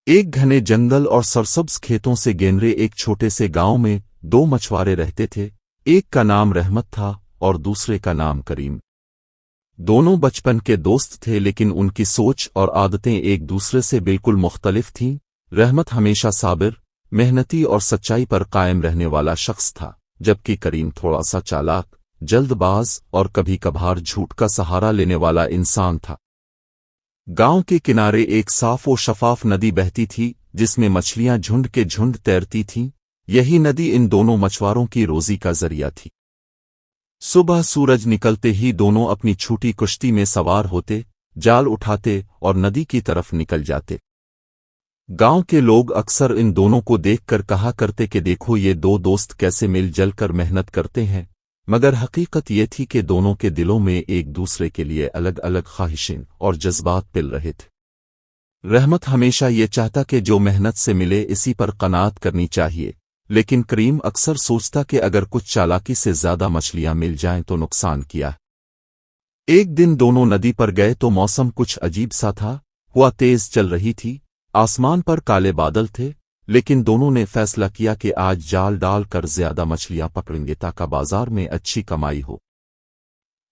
एक घने जंगल और सरसब्ज खेतों से घेरे एक छोटे से गांव में दो मछुआरे रहते थे। एक का नाम रहमत था और दूसरे का नाम करीम। दोनों बचपन के दोस्त थे, लेकिन उनकी सोच और आदतें एक दूसरे से बिल्कुल मुख्तलिफ थीं। रहमत हमेशा साबिर, मेहनती और सच्चाई पर कायम रहने वाला शख्स था, जबकि करीम थोड़ा सा चालाक, जल्दबाज और कभी कभार झूठ का सहारा लेने वाला इंसान था। गांव के किनारे एक साफ और शफाफ नदी बहती थी, जिसमें मछलियां झुंड के झुंड तैरती थीं। यही नदी इन दोनों मछुआरों की रोजी का जरिया थी। सुबह सूरज निकलते ही दोनों अपनी छोटी कश्ती में सवार होते, जाल उठाते और नदी की तरफ निकल जाते। गांव के लोग अक्सर इन दोनों को देखकर कहा करते कि देखो ये दो दोस्त कैसे मिल जल कर मेहनत करते हैं, मगर हकीकत ये थी कि दोनों के दिलों में एक दूसरे के लिए अलग अलग ख्वाहिशें और जज्बात पिल रहे थे। रहमत हमेशा ये चाहता कि जो मेहनत से मिले इसी पर कनात करनी चाहिए, लेकिन करीम अक्सर सोचता कि अगर कुछ चालाकी से ज्यादा मछलियां मिल जाएं तो नुकसान किया। एक दिन दोनों नदी पर गए तो मौसम कुछ अजीब सा था। हवा तेज चल रही थी, आसमान पर काले बादल थे, लेकिन दोनों ने फैसला किया कि आज जाल डाल कर ज्यादा मछलियां पकड़ेंगे ताकि बाजार में अच्छी कमाई हो।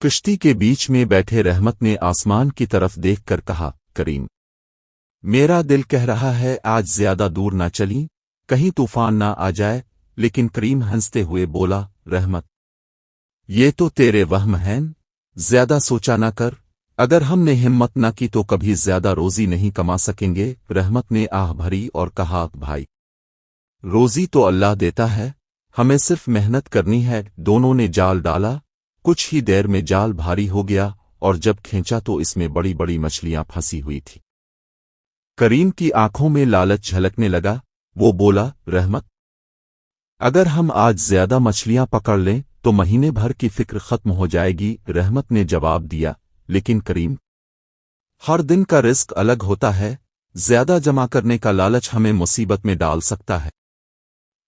कश्ती के बीच में बैठे रहमत ने आसमान की तरफ देखकर कहा, करीम, मेरा दिल कह रहा है आज ज्यादा दूर ना चली, कहीं तूफान ना आ जाए। लेकिन करीम हंसते हुए बोला, रहमत, ये तो तेरे वहम हैं, ज्यादा सोचा ना कर। अगर हमने हिम्मत ना की तो कभी ज्यादा रोजी नहीं कमा सकेंगे। रहमत ने आह भरी और कहा, भाई, रोजी तो अल्लाह देता है, हमें सिर्फ मेहनत करनी है। दोनों ने जाल डाला। कुछ ही देर में जाल भारी हो गया और जब खींचा तो इसमें बड़ी बड़ी मछलियां फंसी हुई थी। करीम की आंखों में लालच झलकने लगा। वो बोला, रहमत, अगर हम आज ज्यादा मछलियां पकड़ लें तो महीने भर की फिक्र खत्म हो जाएगी। रहमत ने जवाब दिया, लेकिन करीम, हर दिन का रिस्क अलग होता है, ज्यादा जमा करने का लालच हमें मुसीबत में डाल सकता है।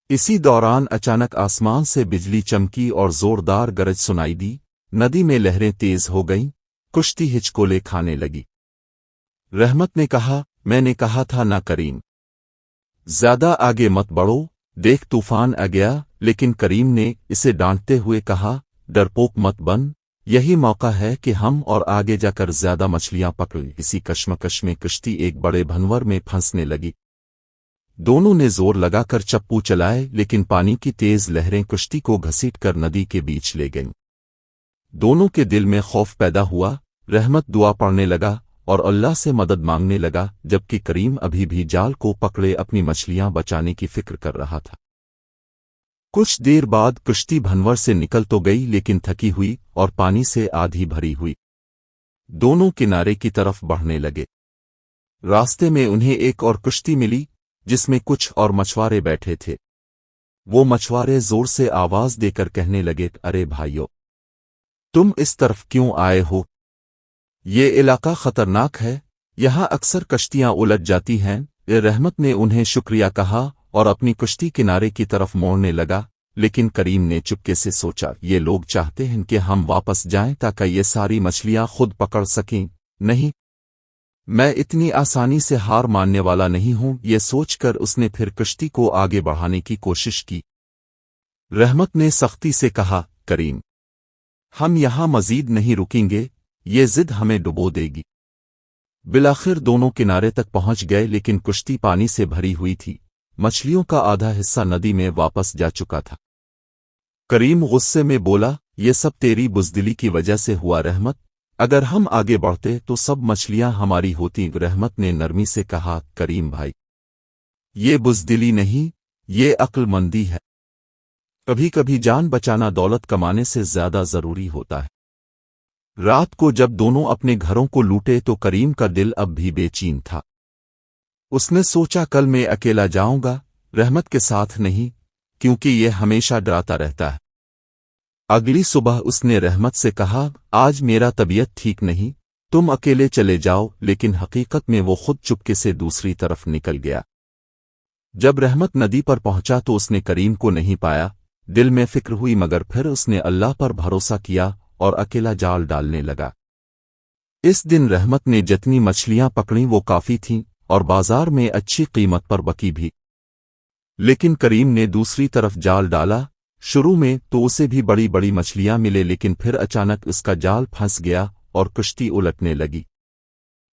इसी दौरान अचानक आसमान से बिजली चमकी और जोरदार गरज सुनाई दी। नदी में लहरें तेज हो गईं, कुश्ती हिचकोले खाने लगी। रहमत ने कहा, मैंने कहा था ना करीम, ज्यादा आगे मत बढ़ो, देख तूफान आ गया। लेकिन करीम ने इसे डांटते हुए कहा, डरपोक मत बन, यही मौका है कि हम और आगे जाकर ज्यादा मछलियां पकड़ें। इसी कश्मकश में कश्ती एक बड़े भंवर में फंसने लगी। दोनों ने जोर लगाकर चप्पू चलाए, लेकिन पानी की तेज लहरें कश्ती को घसीटकर नदी के बीच ले गईं। दोनों के दिल में खौफ पैदा हुआ। रहमत दुआ पढ़ने लगा और अल्लाह से मदद मांगने लगा, जबकि करीम अभी भी जाल को पकड़े अपनी मछलियां बचाने की फिक्र कर रहा था। कुछ देर बाद कश्ती भंवर से निकल तो गई, लेकिन थकी हुई और पानी से आधी भरी हुई। दोनों किनारे की तरफ बढ़ने लगे। रास्ते में उन्हें एक और कश्ती मिली, जिसमें कुछ और मछुआरे बैठे थे। वो मछुआरे जोर से आवाज देकर कहने लगे, अरे भाइयों, तुम इस तरफ क्यों आए हो? ये इलाका खतरनाक है, यहां अक्सर कश्तियां उलट जाती हैं। रहमत ने उन्हें शुक्रिया कहा और अपनी कश्ती किनारे की तरफ मोड़ने लगा, लेकिन करीम ने चुपके से सोचा, ये लोग चाहते हैं कि हम वापस जाएं ताकि ये सारी मछलियां खुद पकड़ सकें। नहीं, मैं इतनी आसानी से हार मानने वाला नहीं हूं। ये सोचकर उसने फिर कश्ती को आगे बढ़ाने की कोशिश की। रहमत ने सख्ती से कहा, करीम, हम यहां मजीद नहीं रुकेंगे, ये जिद हमें डुबो देगी। बिलाखिर दोनों किनारे तक पहुंच गए, लेकिन कश्ती पानी से भरी हुई थी। मछलियों का आधा हिस्सा नदी में वापस जा चुका था। करीम गुस्से में बोला, ये सब तेरी बुज़दिली की वजह से हुआ रहमत, अगर हम आगे बढ़ते तो सब मछलियां हमारी होती। रहमत ने नरमी से कहा, करीम भाई, ये बुज़दिली नहीं, ये अक्लमंदी है। कभी कभी जान बचाना दौलत कमाने से ज्यादा जरूरी होता है। रात को जब दोनों अपने घरों को लूटे तो करीम का दिल अब भी बेचैन था। उसने सोचा, कल मैं अकेला जाऊंगा, रहमत के साथ नहीं, क्योंकि यह हमेशा डराता रहता है। अगली सुबह उसने रहमत से कहा, आज मेरा तबीयत ठीक नहीं, तुम अकेले चले जाओ। लेकिन हकीकत में वो खुद चुपके से दूसरी तरफ निकल गया। जब रहमत नदी पर पहुंचा तो उसने करीम को नहीं पाया। दिल में फिक्र हुई, मगर फिर उसने अल्लाह पर भरोसा किया और अकेला जाल डालने लगा। इस दिन रहमत ने जितनी मछलियां पकड़ी वो काफी थीं, اور بازار میں اچھی قیمت پر بکی بھی۔ لیکن کریم نے دوسری طرف جال ڈالا شروع میں تو اسے بھی بڑی بڑی مچھلیاں ملے، لیکن پھر اچانک اس کا جال پھنس گیا اور کشتی الٹنے لگی۔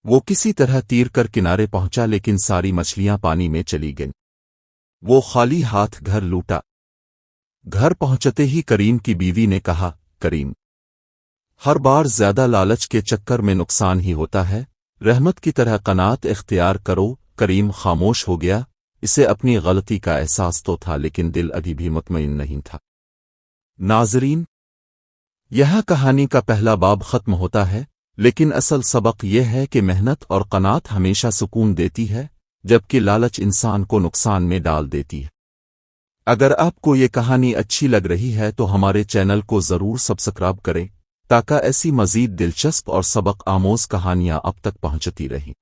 وہ کسی طرح تیر کر کنارے پہنچا، لیکن ساری مچھلیاں پانی میں چلی گئیں۔ وہ خالی ہاتھ گھر لوٹا۔ گھر پہنچتے ہی کریم کی بیوی نے کہا، کریم، ہر بار زیادہ لالچ کے چکر میں نقصان ہی ہوتا ہے، رحمت کی طرح قناعت اختیار کرو۔ کریم خاموش ہو گیا، اسے اپنی غلطی کا احساس تو تھا، لیکن دل ابھی بھی مطمئن نہیں تھا۔ ناظرین، یہاں کہانی کا پہلا باب ختم ہوتا ہے، لیکن اصل سبق یہ ہے کہ محنت اور قناعت ہمیشہ سکون دیتی ہے، جبکہ لالچ انسان کو نقصان میں ڈال دیتی ہے۔ اگر آپ کو یہ کہانی اچھی لگ رہی ہے تو ہمارے چینل کو ضرور سبسکرائب کریں تاکہ ایسی مزید دلچسپ اور سبق آموز کہانیاں اب تک پہنچتی رہیں۔